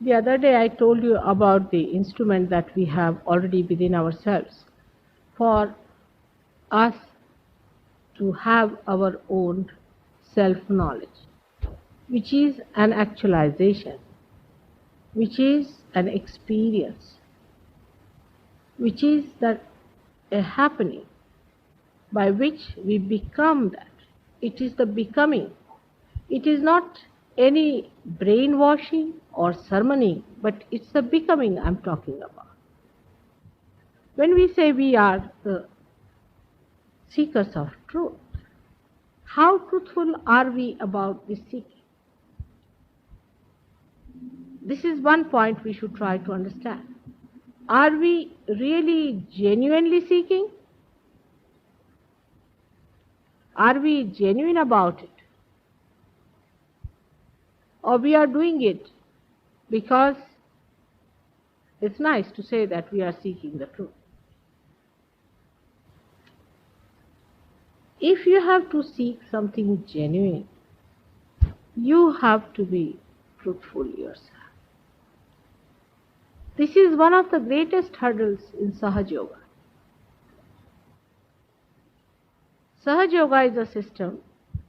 The other day I told you about the instrument that we have already within ourselves for us to have our own self-knowledge, which is an actualization, which is an experience, which is that a happening by which we become that. It is the becoming. It is not any brainwashing or sermoning, but it's the becoming I'm talking about. When we say we are the seekers of truth, how truthful are we about this seeking? This is one point we should try to understand. Are we really genuinely seeking? Are we genuine about it? Or we are doing it because it's nice to say that we are seeking the truth. If you have to seek something genuine, you have to be truthful yourself. This is one of the greatest hurdles in Sahaj Yoga. Sahaj Yoga is a system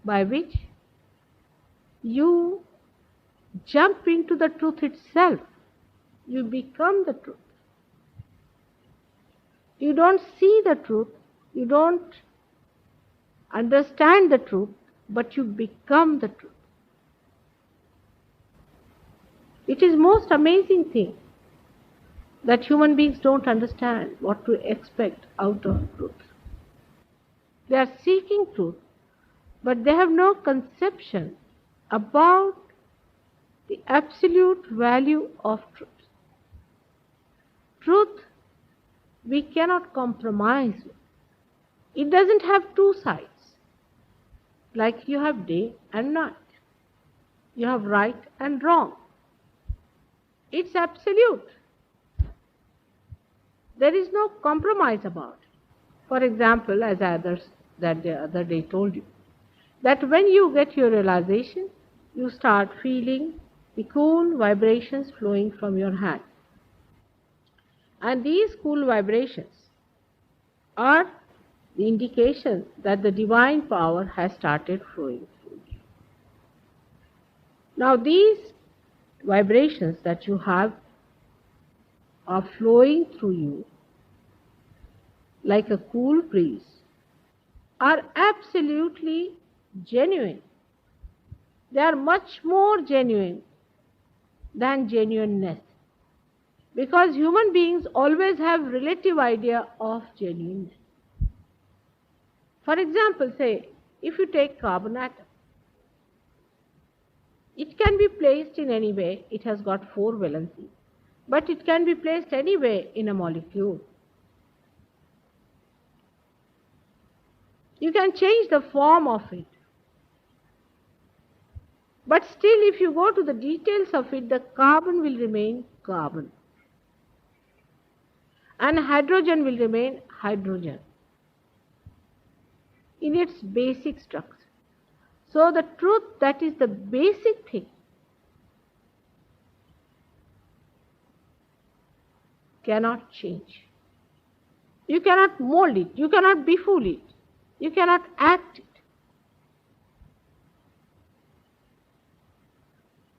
by which you jump into the truth itself. You become the truth. You don't see the truth, you don't understand the truth, but you become the truth. It is most amazing thing that human beings don't understand what to expect out of truth. They are seeking truth, but they have no conception about the absolute value of truth. Truth we cannot compromise with. It doesn't have two sides. Like you have day and night. You have right and wrong. It's absolute. There is no compromise about it. For example, as others that the other day told you, that when you get your realization, you start feeling the cool vibrations flowing from your hand. And these cool vibrations are the indication that the divine power has started flowing through you. Now these vibrations that you have are flowing through you like a cool breeze are absolutely genuine. They are much more genuine than genuineness. Because human beings always have relative idea of genuineness. For example, say, if you take carbon atom, it can be placed in any way, it has got 4 valencies, but it can be placed anywhere in a molecule. You can change the form of it. But still, if you go to the details of it, the carbon will remain carbon. And hydrogen will remain hydrogen in its basic structure. So the truth that is the basic thing cannot change. You cannot mold it, you cannot befool it, you cannot act it.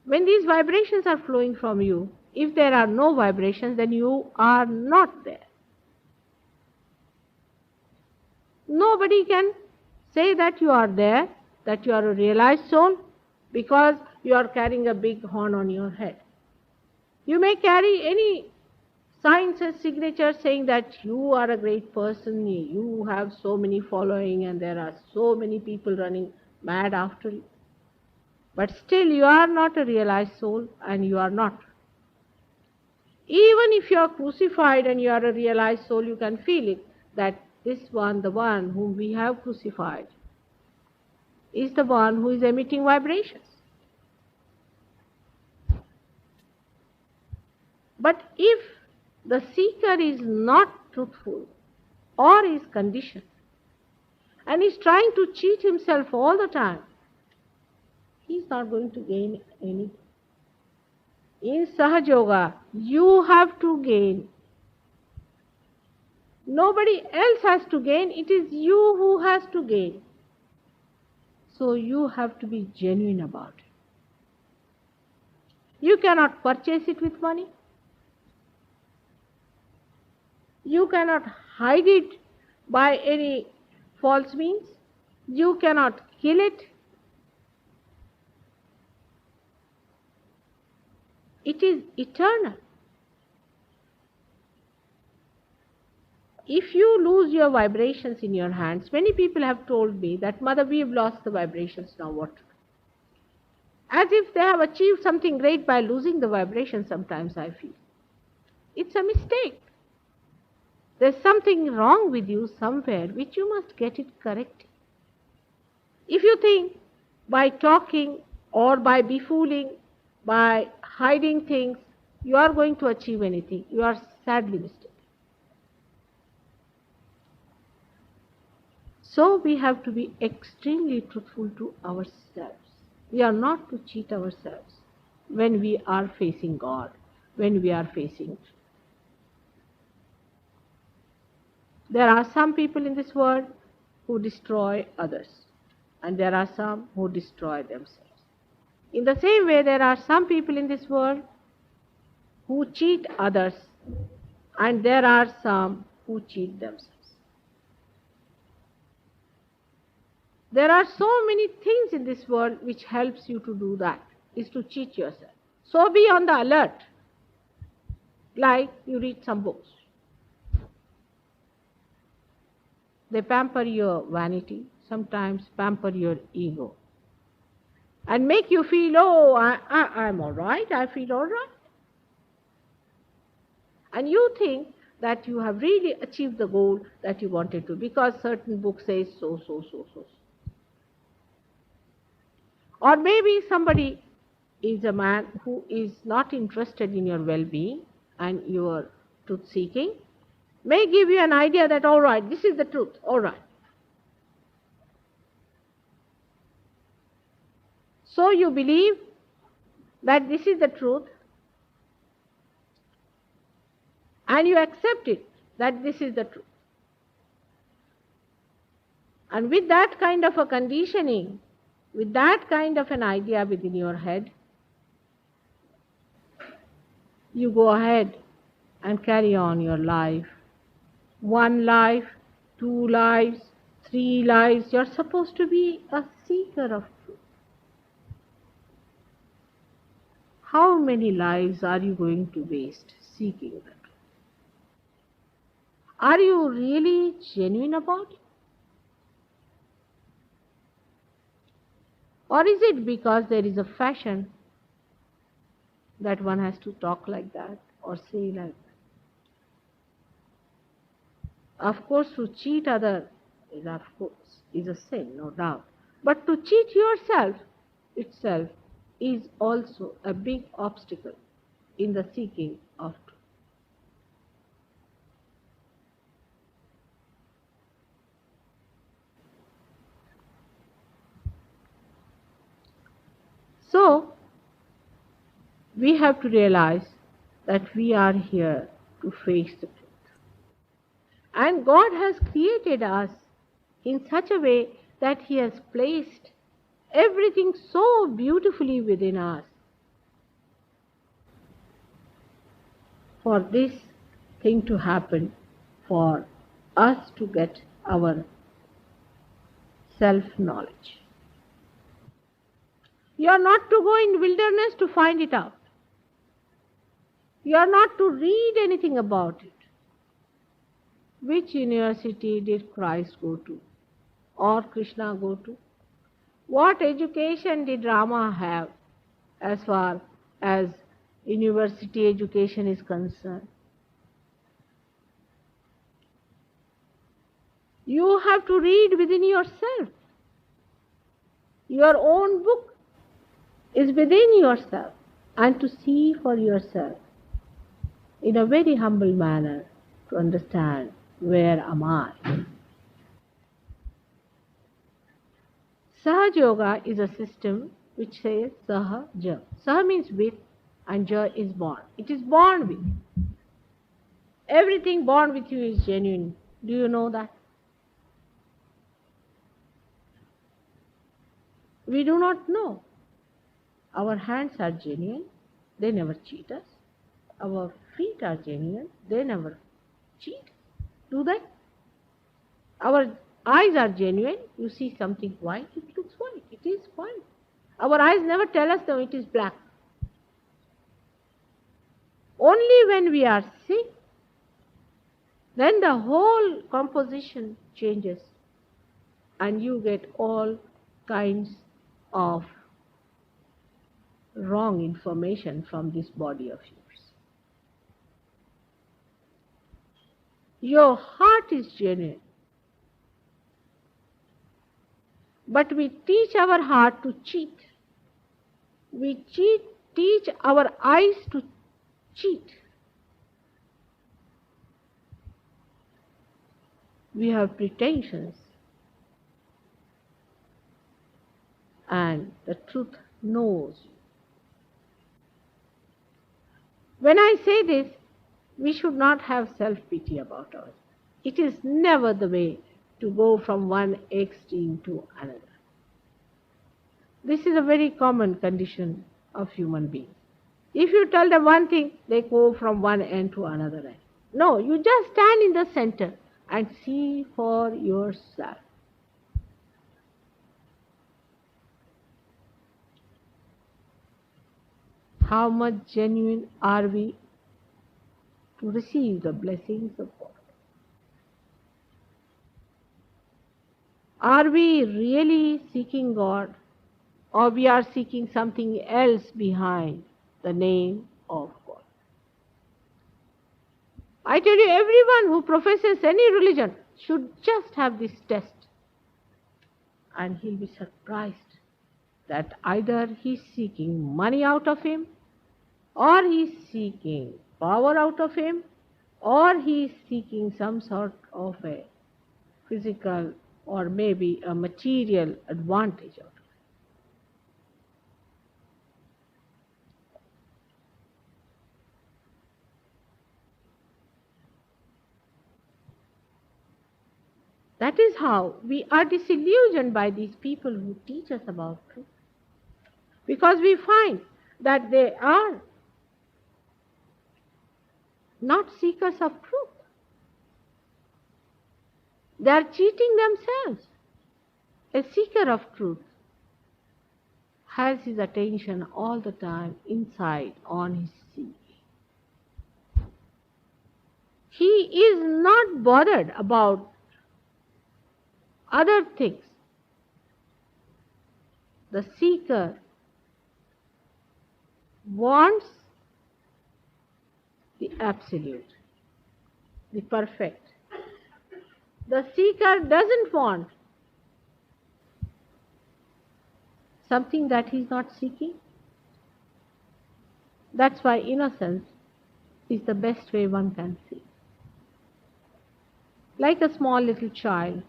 When these vibrations are flowing from you, if there are no vibrations, then you are not there. Nobody can say that you are there, that you are a realized soul, because you are carrying a big horn on your head. You may carry any signs and signatures saying that you are a great person, you have so many following and there are so many people running mad after you. But still you are not a realized soul and you are not. Even if you are crucified and you are a realized soul, you can feel it, that this one, the one whom we have crucified, is the one who is emitting vibrations. But if the seeker is not truthful or is conditioned and is trying to cheat himself all the time, he is not going to gain anything. In Sahaja Yoga, you have to gain. Nobody else has to gain, it is you who has to gain. So you have to be genuine about it. You cannot purchase it with money. You cannot hide it by any false means. You cannot kill it. It is eternal. If you lose your vibrations in your hands, many people have told me that, Mother, we have lost the vibrations, now what? As if they have achieved something great by losing the vibration, sometimes I feel. It's a mistake. There's something wrong with you somewhere which you must get it correct. If you think by talking or by befooling, by hiding things, you are going to achieve anything, you are sadly mistaken. So we have to be extremely truthful to ourselves. We are not to cheat ourselves when we are facing God, when we are facing. There are some people in this world who destroy others, and there are some who destroy themselves. In the same way, there are some people in this world who cheat others, and there are some who cheat themselves. There are so many things in this world which helps you to do that, is to cheat yourself. So be on the alert, like you read some books. They pamper your vanity, sometimes pamper your ego, and make you feel, oh, I'm all right, I feel all right. And you think that you have really achieved the goal that you wanted to, because certain book says so. Or maybe somebody is a man who is not interested in your well-being and your truth-seeking, may give you an idea that, all right, this is the truth, all right. So you believe that this is the truth, and you accept it, that this is the truth. And with that kind of a conditioning, with that kind of an idea within your head, you go ahead and carry on your life. 1 life, 2 lives, 3 lives. You're supposed to be a seeker of truth. How many lives are you going to waste seeking the truth? Are you really genuine about it? Or is it because there is a fashion that one has to talk like that or say like that? Of course, to cheat others is a sin, no doubt. But to cheat yourself itself is also a big obstacle in the seeking of truth. So, we have to realize that we are here to face the truth. And God has created us in such a way that He has placed everything so beautifully within us for this thing to happen, for us to get our self-knowledge. You are not to go in wilderness to find it out. You are not to read anything about it. Which university did Christ go to? Or Krishna go to? What education did Rama have as far as university education is concerned? You have to read within yourself. Your own book is within yourself, and to see for yourself in a very humble manner to understand, where am I? Sahaja Yoga is a system which says Sahaja. Saha means with, and joy is born. It is born with you. Everything born with you is genuine. Do you know that? We do not know. Our hands are genuine. They never cheat us. Our feet are genuine. They never cheat. Do they? Our eyes are genuine. You see something white, it looks white. It is white. Our eyes never tell us that it is black. Only when we are sick, then the whole composition changes and you get all kinds of wrong information from this body of yours. Your heart is genuine. But we teach our heart to cheat. We teach our eyes to cheat. We have pretensions. And the truth knows you. When I say this, we should not have self-pity about us. It is never the way to go from one extreme to another. This is a very common condition of human beings. If you tell them one thing, they go from one end to another end. No, you just stand in the center and see for yourself. How much genuine are we to receive the blessings of God? Are we really seeking God, or we are seeking something else behind the name of God? I tell you, everyone who professes any religion should just have this test, and he'll be surprised that either he's seeking money out of him, or he's seeking power out of him, or he's seeking some sort of a physical or maybe a material advantage out of it. That is how we are disillusioned by these people who teach us about truth. Because we find that they are not seekers of truth. They are cheating themselves. A seeker of truth has his attention all the time inside on his seeking. He is not bothered about other things. The seeker wants the absolute, the perfect. The seeker doesn't want something that he's not seeking. That's why innocence is the best way one can see. Like a small little child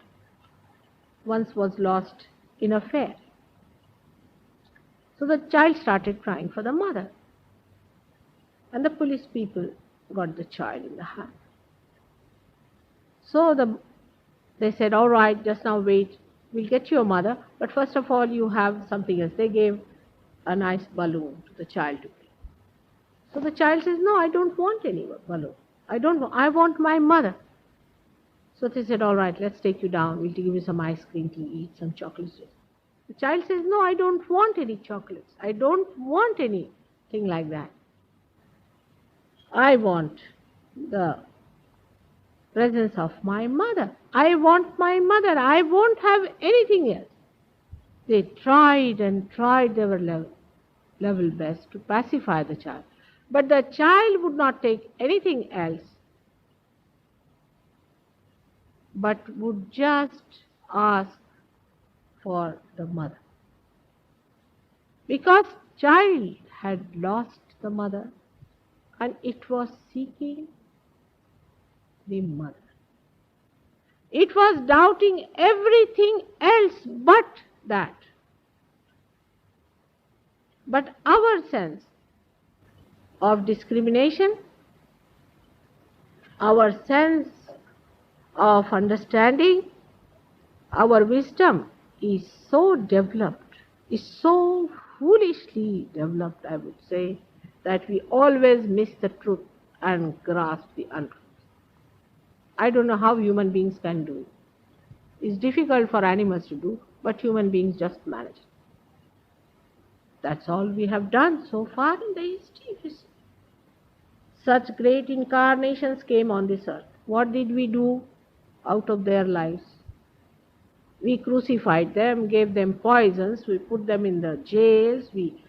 once was lost in a fair. So the child started crying for the mother. And the police people got the child in the hand. So they said, all right, just now wait, we'll get your mother, but first of all you have something else. They gave a nice balloon to the child to play. So the child says, no, I don't want any balloon. I want my mother. So they said, all right, let's take you down. We'll give you some ice cream to eat, some chocolates. The child says, no, I don't want any chocolates. I don't want anything like that. I want the presence of my mother. I want my mother. I won't have anything else. They tried and tried their level best to pacify the child. But the child would not take anything else, but would just ask for the mother. Because child had lost the mother and it was seeking the mother. It was doubting everything else but that. But our sense of discrimination, our sense of understanding, our wisdom is so developed, is so foolishly developed, I would say, that we always miss the truth and grasp the untruth. I don't know how human beings can do it. It's difficult for animals to do, but human beings just manage it. That's all we have done so far in the history. Such great incarnations came on this earth. What did we do out of their lives? We crucified them, gave them poisons, we put them in the jails, we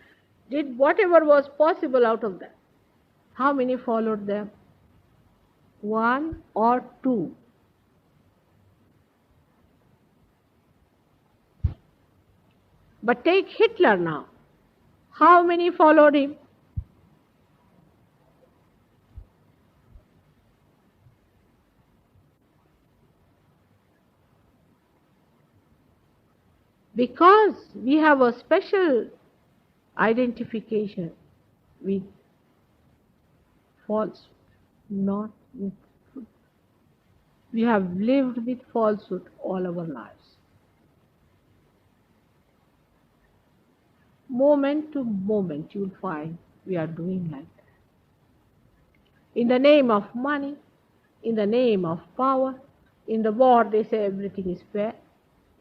did whatever was possible out of them. How many followed them? One or two? But take Hitler now. How many followed him? Because we have a special identification with falsehood, not with truth. We have lived with falsehood all our lives. Moment to moment, you'll find we are doing like that. In the name of money, in the name of power, in the war they say everything is fair,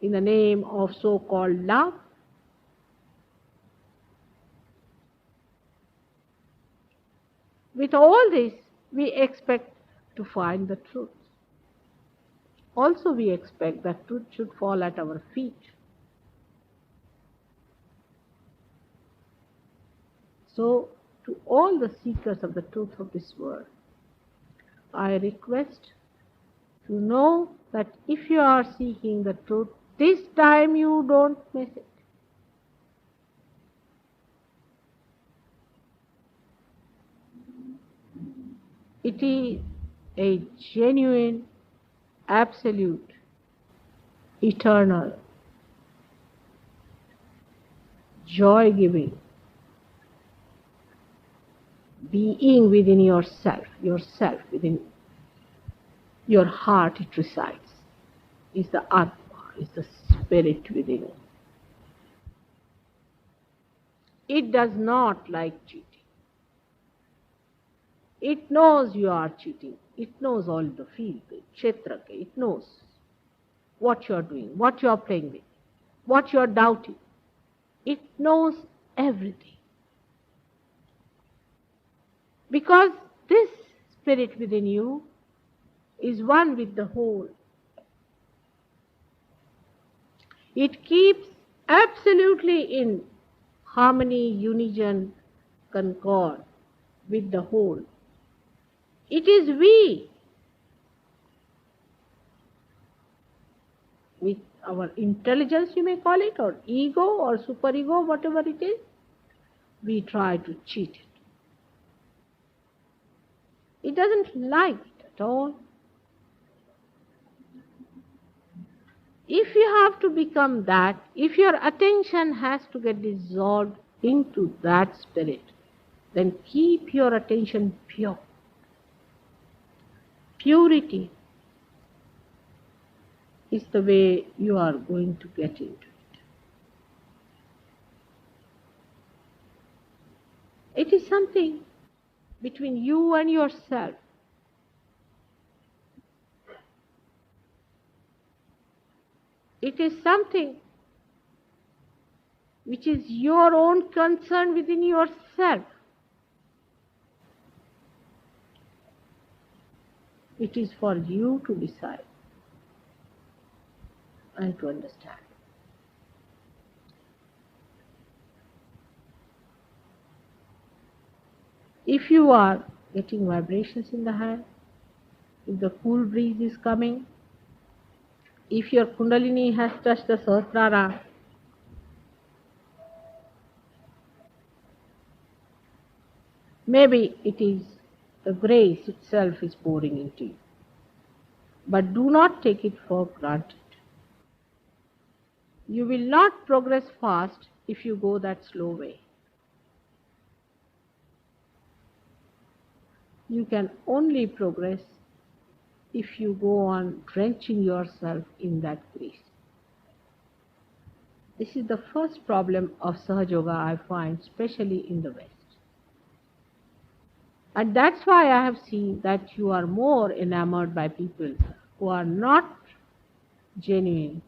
in the name of so-called love. With all this, we expect to find the truth. Also, we expect that truth should fall at our feet. So, to all the seekers of the truth of this world, I request to know that if you are seeking the truth, this time you don't miss it. It is a genuine, absolute, eternal, joy-giving being within yourself within your heart it resides, is the Atma, is the spirit within you. It does not like cheating. It knows you are cheating. It knows all the field, the kshetra, it knows what you are doing, what you are playing with, what you are doubting. It knows everything. Because this spirit within you is one with the whole. It keeps absolutely in harmony, union, concord with the whole. It is we, with our intelligence you may call it, or ego or superego, whatever it is, we try to cheat it. It doesn't like it at all. If you have to become that, if your attention has to get dissolved into that spirit, then keep your attention pure. Purity is the way you are going to get into it. It is something between you and yourself. It is something which is your own concern within yourself. It is for you to decide and to understand. If you are getting vibrations in the hand, if the cool breeze is coming, if your Kundalini has touched the Sahasrara, maybe it is the grace itself is pouring into you. But do not take it for granted. You will not progress fast if you go that slow way. You can only progress if you go on drenching yourself in that grease. This is the first problem of Sahaja Yoga I find, especially in the West. And that's why I have seen that you are more enamored by people who are not genuine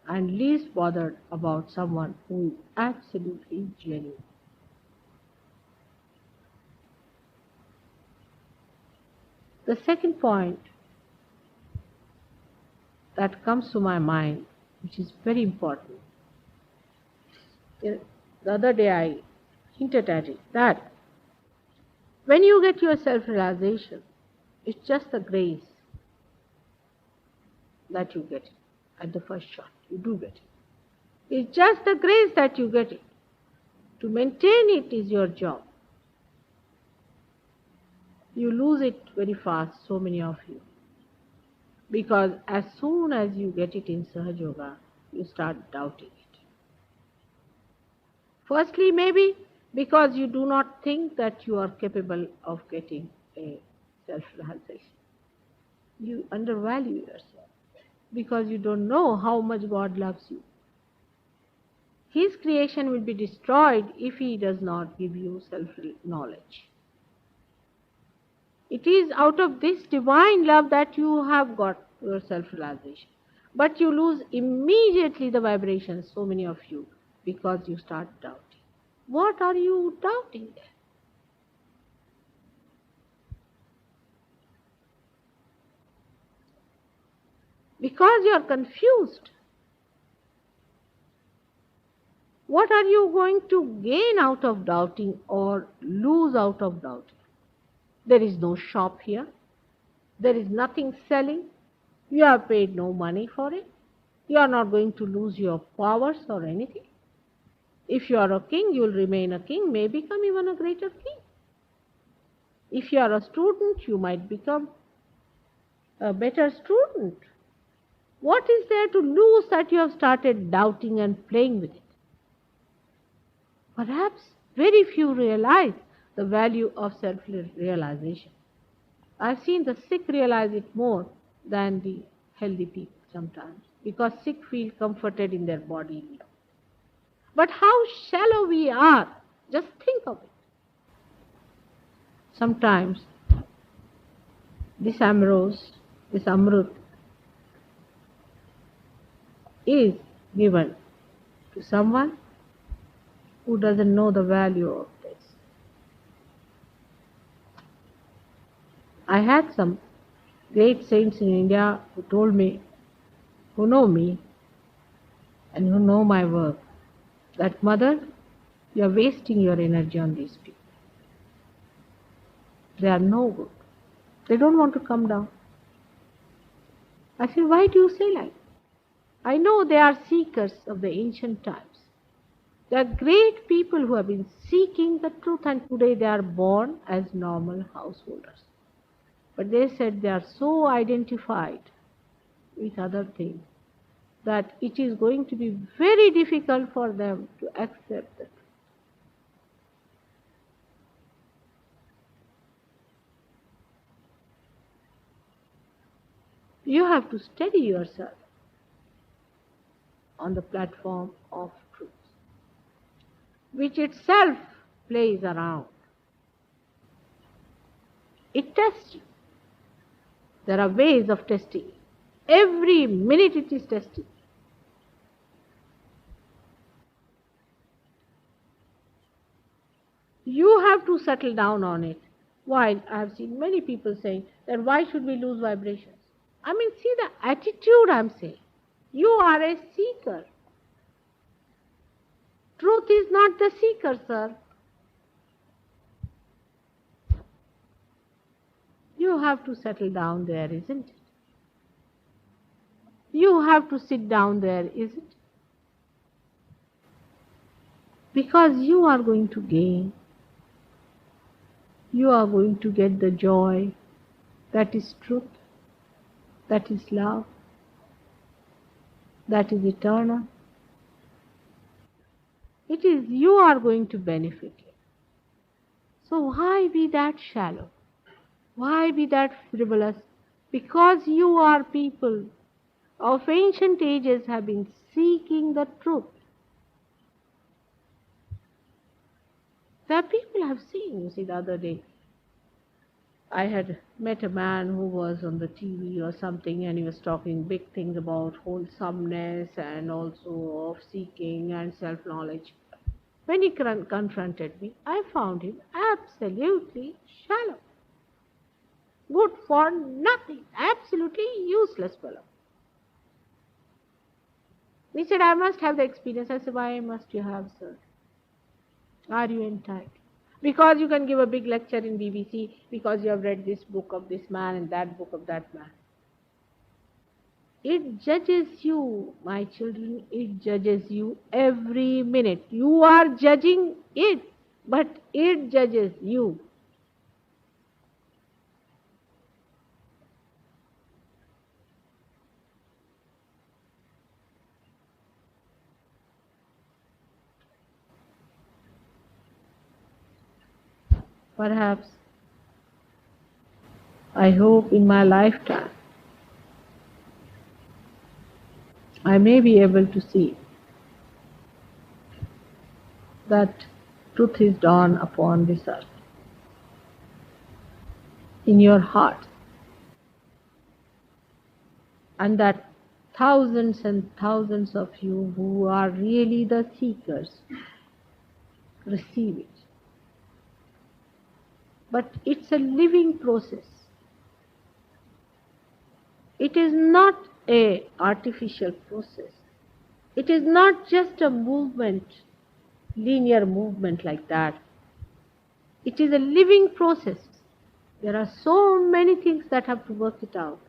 and least bothered about someone who is absolutely genuine. The second point that comes to my mind, which is very important, the other day I hinted at it, that when you get your self-realization, it's just the grace that you get it at the first shot. You do get it. It's just the grace that you get it. To maintain it is your job. You lose it very fast, so many of you. Because as soon as you get it in Sahaja Yoga, you start doubting it. Firstly, maybe because you do not think that you are capable of getting a self-realization. You undervalue yourself because you don't know how much God loves you. His creation will be destroyed if He does not give you self-knowledge. It is out of this divine love that you have got your self-realization. But you lose immediately the vibrations, so many of you, because you start doubting. What are you doubting then? Because you are confused. What are you going to gain out of doubting or lose out of doubting? There is no shop here. There is nothing selling. You have paid no money for it. You are not going to lose your powers or anything. If you are a king, you will remain a king, may become even a greater king. If you are a student, you might become a better student. What is there to lose that you have started doubting and playing with it? Perhaps very few realize the value of self-realization. I've seen the sick realize it more than the healthy people sometimes, because sick feel comforted in their body. But how shallow we are, just think of it. Sometimes this amrut is given to someone who doesn't know the value of this. I had some great saints in India who told me, who know me and who know my work, that mother, you are wasting your energy on these people. They are no good. They don't want to come down. I said, why do you say like that? I know they are seekers of the ancient times. They are great people who have been seeking the truth, and today they are born as normal householders. But they said they are so identified with other things that it is going to be very difficult for them to accept the truth. You have to steady yourself on the platform of truth, which itself plays around. It tests you. There are ways of testing. Every minute it is testing. You have to settle down on it. While I have seen many people saying that why should we lose vibrations? I mean, see the attitude I'm saying. You are a seeker. Truth is not the seeker, sir. You have to settle down there, isn't it? You have to sit down there, isn't it? Because you are going to gain. You are going to get the joy that is truth, that is love, that is eternal. It is you are going to benefit. So why be that shallow? Why be that frivolous? Because you are people of ancient ages have been seeking the truth. That people have seen, you see, the other day. I had met a man who was on the TV or something, and he was talking big things about wholesomeness and also of seeking and self knowledge. When he confronted me, I found him absolutely shallow, good for nothing, absolutely useless fellow. He said, I must have the experience. I said, why must you have, sir? Are you entitled? Because you can give a big lecture in BBC, because you have read this book of this man and that book of that man. It judges you, my children, it judges you every minute. You are judging it, but it judges you. Perhaps, I hope in my lifetime, I may be able to see that truth is dawn upon this earth, in your heart, and that thousands and thousands of you who are really the seekers receive it. But it's a living process. It is not a artificial process. It is not just a movement, linear movement like that. It is a living process. There are so many things that have to work it out.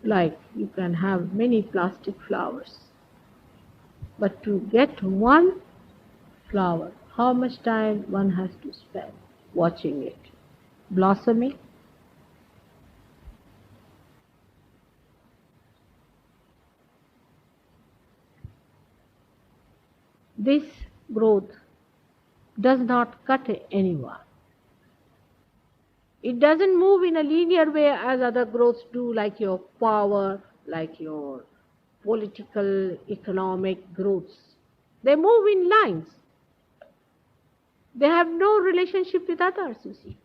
Like you can have many plastic flowers, but to get one flower, how much time one has to spend watching it blossoming? This growth does not cut anyone. It doesn't move in a linear way as other growths do, like your power, like your political, economic growths. They move in lines. They have no relationship with others, you see.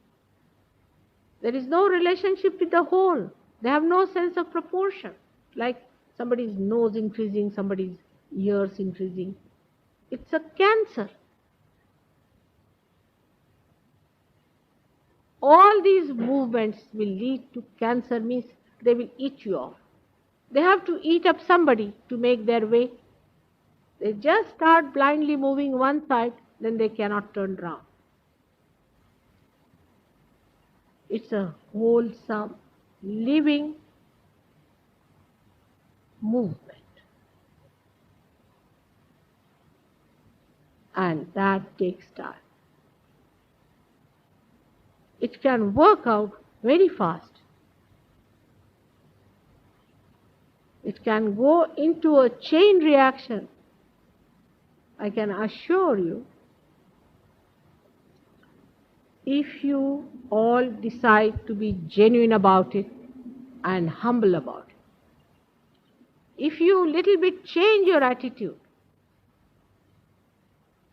There is no relationship with the whole. They have no sense of proportion. Like somebody's nose increasing, somebody's ears increasing. It's a cancer. All these movements will lead to cancer, means they will eat you off. They have to eat up somebody to make their way. They just start blindly moving one side, then they cannot turn round. It's a wholesome, living movement. And that takes time. It can work out very fast. It can go into a chain reaction. I can assure you, if you all decide to be genuine about it and humble about it, if you little bit change your attitude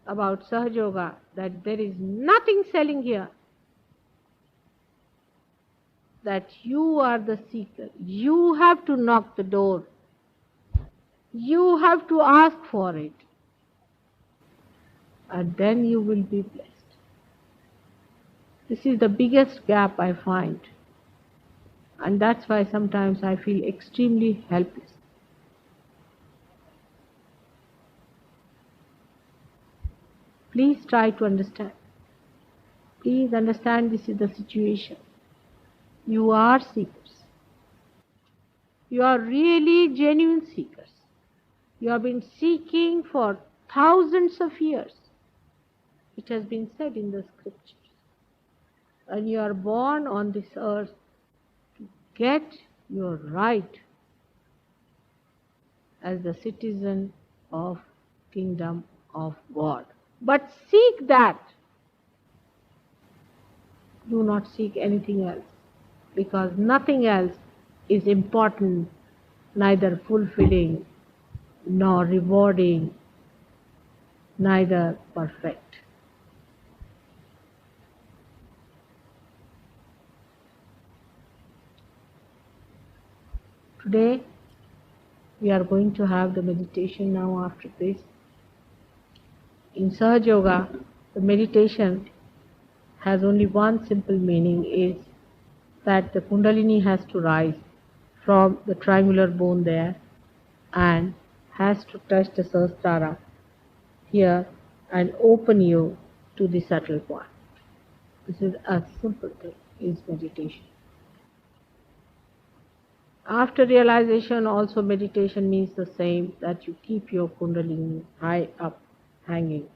about Sahaja Yoga, that there is nothing selling here, that you are the seeker, you have to knock the door, you have to ask for it, and then you will be blessed. This is the biggest gap I find, and that's why sometimes I feel extremely helpless. Please try to understand. Please understand this is the situation. You are seekers. You are really genuine seekers. You have been seeking for thousands of years. It has been said in the scriptures. And you are born on this earth to get your right as the citizen of kingdom of God. But seek that. Do not seek anything else, because nothing else is important, neither fulfilling nor rewarding, neither perfect. Today we are going to have the meditation now after this. In Sahaja Yoga, the meditation has only one simple meaning, is that the Kundalini has to rise from the triangular bone there and has to touch the Sahasrara here and open you to the subtle point. This is a simple thing, is meditation. After realization, also meditation means the same, that you keep your Kundalini high up, hanging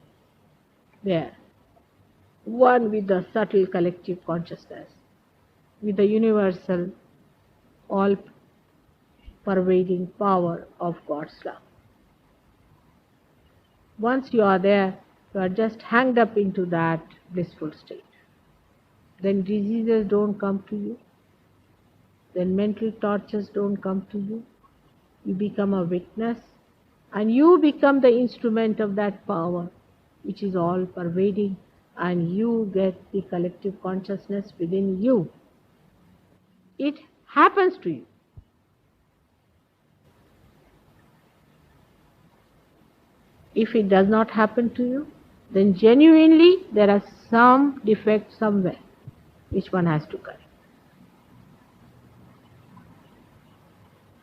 there, one with the subtle collective consciousness, with the universal, all-pervading power of God's love. Once you are there, you are just hanged up into that blissful state. Then diseases don't come to you. Then mental tortures don't come to you. You become a witness, and you become the instrument of that power, which is all pervading, and you get the collective consciousness within you. It happens to you. If it does not happen to you, then genuinely there are some defect somewhere which one has to correct,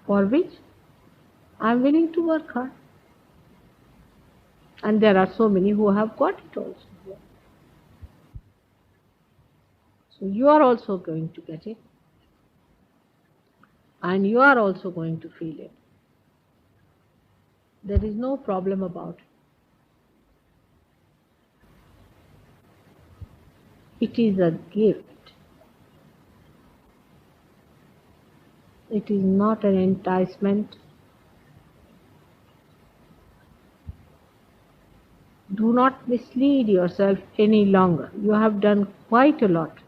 for which I am willing to work hard. And there are so many who have got it also. So you are also going to get it, and you are also going to feel it. There is no problem about it. It is a gift. It is not an enticement. Do not mislead yourself any longer. You have done quite a lot.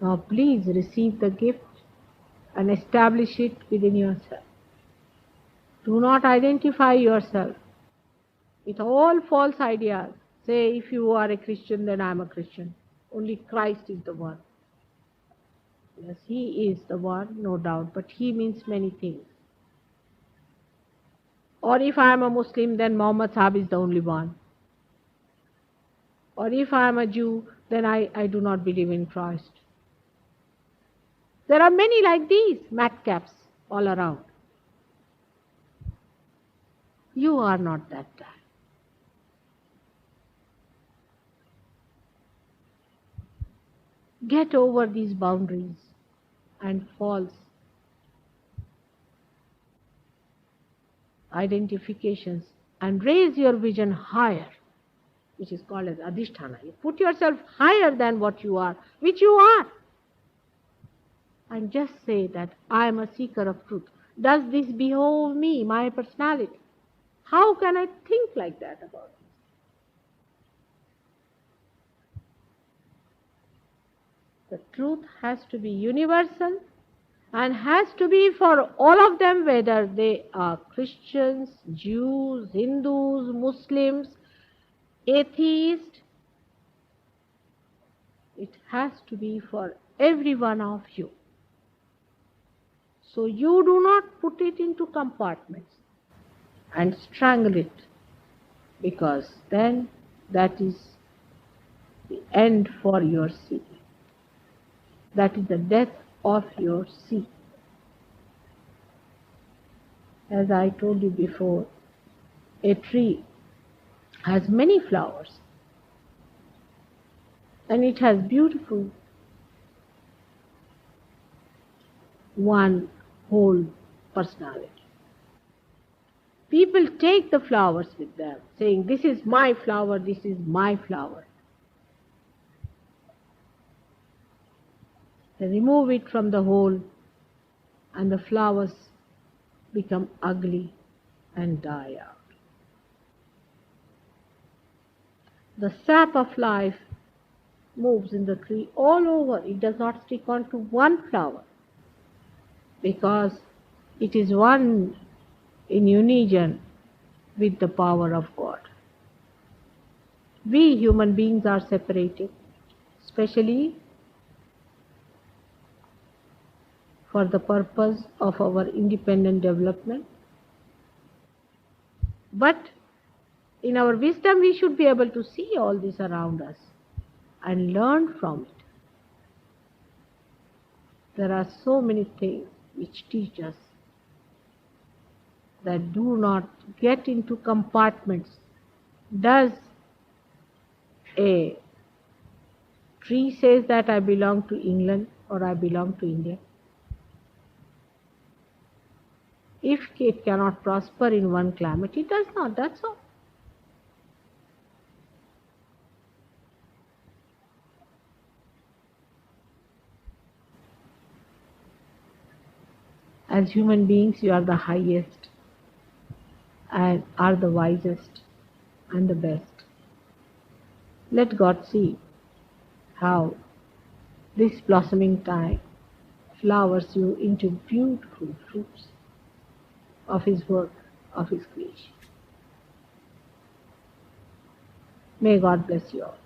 Now please receive the gift and establish it within yourself. Do not identify yourself with all false ideas. Say, if you are a Christian, then I am a Christian. Only Christ is the one. Yes, He is the one, no doubt, but He means many things. Or if I am a Muslim, then Muhammad Sahib is the only one. Or if I am a Jew, then I do not believe in Christ. There are many like these madcaps all around. You are not that guy. Get over these boundaries and false identifications and raise your vision higher, which is called as adhisthana. You put yourself higher than what you are, which you are. And just say that I am a seeker of truth. Does this behove me, my personality? How can I think like that about it? The truth has to be universal and has to be for all of them, whether they are Christians, Jews, Hindus, Muslims, atheists. It has to be for every one of you. So you do not put it into compartments and strangle it, because then that is the end for your seed. That is the death of your seed. As I told you before, a tree has many flowers and it has beautiful one whole personality. People take the flowers with them, saying, this is my flower, this is my flower. They remove it from the whole and the flowers become ugly and die out. The sap of life moves in the tree all over. It does not stick on to one flower because it is one in unison with the power of God. We human beings are separated, especially for the purpose of our independent development. But in our wisdom, we should be able to see all this around us and learn from it. There are so many things which teach us that do not get into compartments. Does a tree says that I belong to England or I belong to India? If it cannot prosper in one climate, it does not, that's all. As human beings, you are the highest and are the wisest and the best. Let God see how this blossoming time flowers you into beautiful fruits of His work, of His creation. May God bless you all.